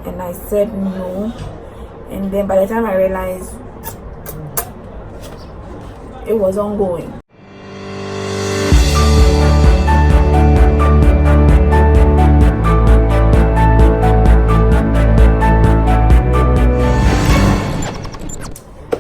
and I said no. And then by the time I realized, it was ongoing.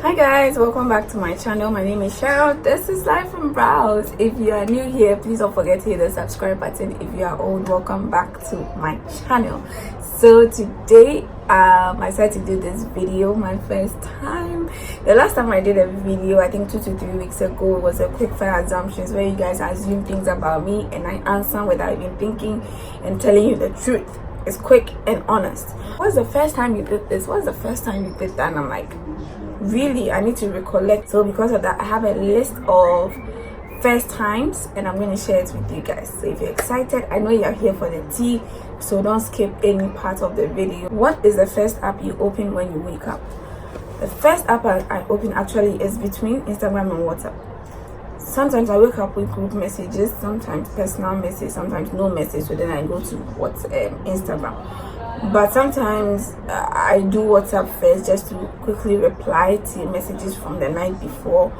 Hi guys, welcome back to my channel. My name is Cheryl. This is Life from Browse. If you are new here, please don't forget to hit the subscribe button. If you are old, welcome back to my channel. So today I decided to do this video, my first time. The last time I did a video, I think 2 to 3 weeks ago, was a quick fire assumptions where you guys assume things about me and I answer without even thinking and telling you the truth. It's quick and honest. What's the first time you did this? What's the first time you did that? And I'm like, really, I need to recollect. So because of that, I have a list of first times and I'm going to share it with you guys. So if you're excited, I know you're here for the tea, so don't skip any part of the video. What is the first app you open when you wake up? The first app I open actually is between Instagram and WhatsApp. Sometimes I wake up with group messages, sometimes personal message, sometimes no message, so then I go to Instagram. But sometimes I do WhatsApp first just to quickly reply to messages from the night before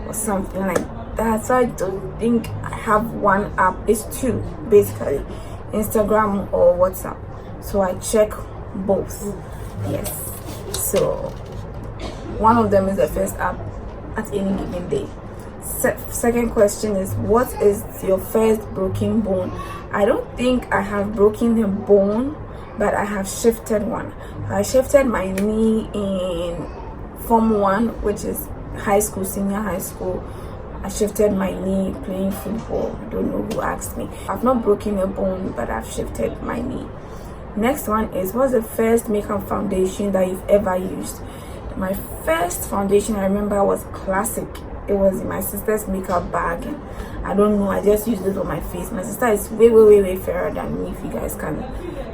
or something like that. So I don't think I have one app. It's two basically, Instagram or WhatsApp. So I check both. Yes. So one of them is the first app at any given day. Second question is, what is your first broken bone? I don't think I have broken a bone, but I have shifted one. I shifted my knee in Form 1, which is high school, senior high school. I shifted my knee playing football. I don't know who asked me. I've not broken a bone, but I've shifted my knee. Next one is, what's the first makeup foundation that you've ever used? My first foundation I remember was Classic. It was in my sister's makeup bag. I don't know, I just used it on my face. My sister is way fairer than me. If you guys can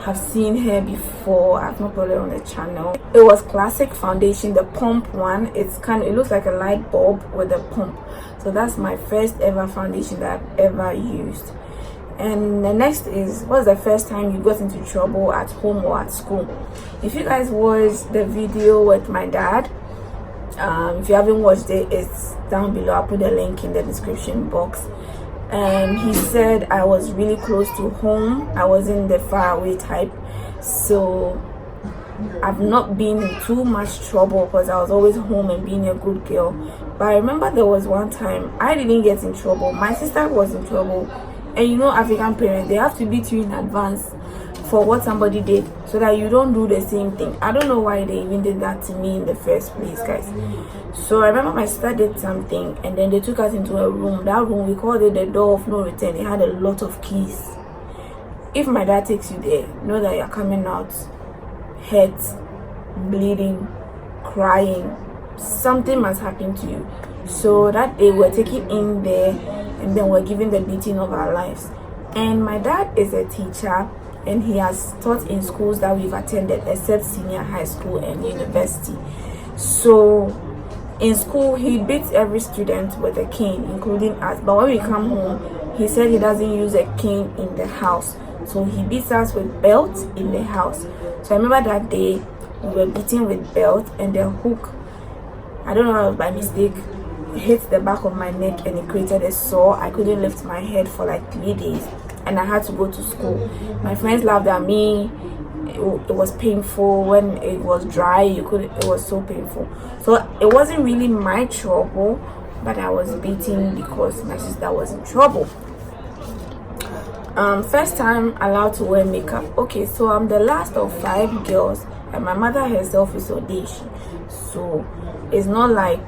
have seen her before, I've not put it on the channel. It was Classic foundation, the pump one. It looks like a light bulb with a pump. So that's my first ever foundation that I've ever used. And the next is, what's the first time you got into trouble at home or at school? If you guys watched the video with my dad, if you haven't watched it, it's down below. I'll put the link in the description box. And he said I was really close to home. I wasn't the far away type, so I've not been in too much trouble because I was always home and being a good girl. But I remember there was one time I didn't get in trouble. My sister was in trouble, and you know, African parents, they have to beat you in advance for what somebody did so that you don't do the same thing. I don't know why they even did that to me in the first place, guys. So I remember my sister did something and then they took us into a room. That room, we called it the door of no return. It had a lot of keys. If my dad takes you there, know that you're coming out hurt, bleeding, crying. Something must happen to you. So that day we're taken in there and then we're given the beating of our lives. And my dad is a teacher, and he has taught in schools that we've attended except senior high school and university. So in school he beats every student with a cane, including us. But when we come home, he said he doesn't use a cane in the house, so he beats us with belt in the house. So I remember that day we were beaten with belt, and the hook, I don't know, by mistake, hit the back of my neck and it created a sore. I couldn't lift my head for like 3 days. And I had to go to school. My friends laughed at me. It was painful when it was dry. It was so painful. So it wasn't really my trouble, but I was beaten because my sister was in trouble. First time allowed to wear makeup. Okay, so I'm the last of 5 girls, and my mother herself is Odeshi. So it's not like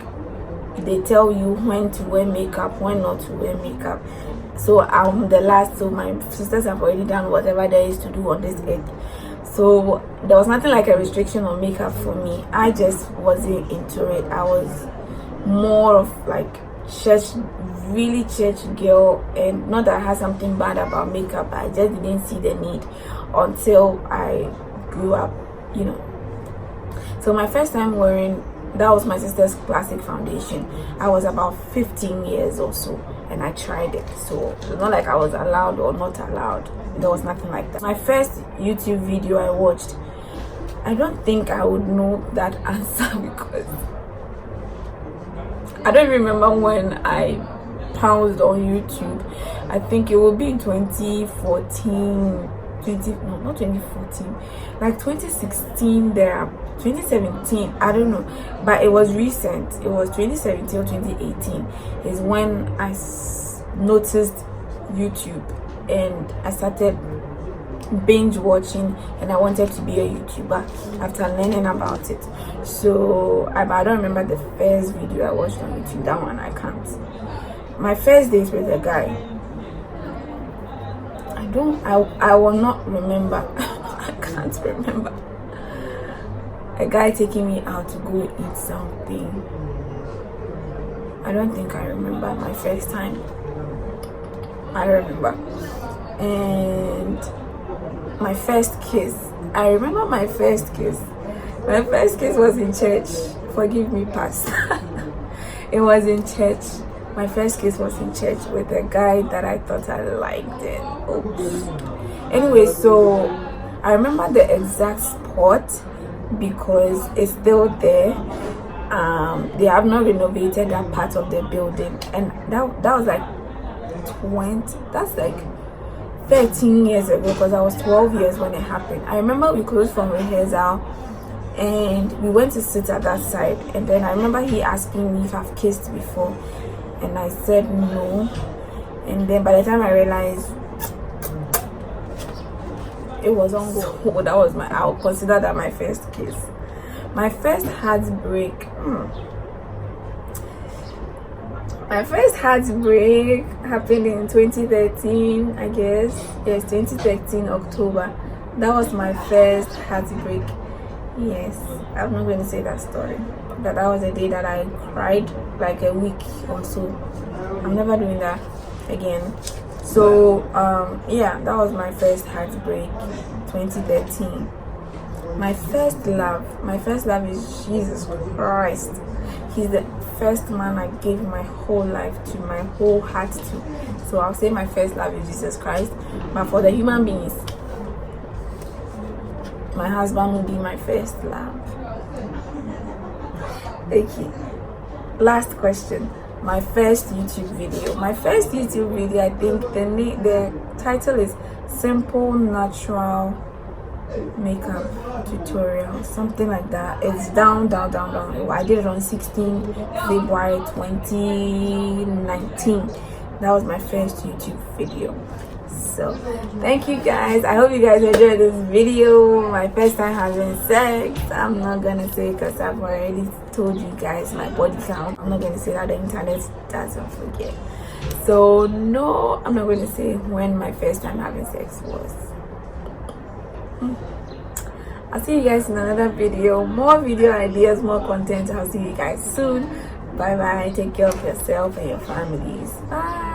they tell you when to wear makeup, when not to wear makeup. So I'm the last, so my sisters have already done whatever there is to do on this earth. So there was nothing like a restriction on makeup for me. I just wasn't into it. I was more of like really church girl, and not that I had something bad about makeup, I just didn't see the need until I grew up, you know. So my first time wearing, that was my sister's Classic foundation. I was about 15 years or so, and I tried it. So it's not like I was allowed or not allowed. There was nothing like that. My first YouTube video I watched, I don't think I would know that answer because I don't remember when I pounced on YouTube. I think it will be in 2014, no, not 2014, like 2016 there, 2017, I don't know, but it was recent. It was 2017 or 2018 is when I noticed YouTube and I started binge watching, and I wanted to be a YouTuber after learning about it. So I don't remember the first video I watched on YouTube. That one I can't. My first date with a guy, I will not remember. I can't remember a guy taking me out to go eat something. I don't think I remember my first time. I remember. And my first kiss, I remember my first kiss. My first kiss was in church. Forgive me, pastor. It was in church. My first kiss was in church with a guy that I thought I liked. And oops. Anyway, so I remember the exact spot because it's still there. They have not renovated that part of the building, and that was like 13 years ago, because I was 12 years when it happened. I remember we closed from rehearsal and we went to sit at that side, and then I remember he asking me if I've kissed before, and I said no. And then by the time I realized it was on go, that was I would consider that my first kiss. My first heartbreak. My first heartbreak happened in 2013, I guess. Yes, 2013 October. That was my first heartbreak. Yes, I'm not going to say that story, but that was a day that I cried like a week or so. I'm never doing that again. So yeah, that was my first heartbreak, 2013. My first love is Jesus Christ. He's the first man I gave my whole life to, my whole heart to. So I'll say my first love is Jesus Christ. But for the human beings, my husband will be my first love. Okay. Last question. My first YouTube video. My first YouTube video, I think the title is Simple Natural Makeup Tutorial, something like that. It's down. I did it on 16 February 2019. That was my first YouTube video. So thank you guys. I hope you guys enjoyed this video. My first time having sex. I'm not gonna say, because I've already told you guys my body count. I'm not gonna say that the internet doesn't forget. So no, I'm not going to say when my first time having sex was. I'll see you guys in another video. More video ideas, more content. I'll see you guys soon. Bye bye. Take care of yourself and your families. Bye.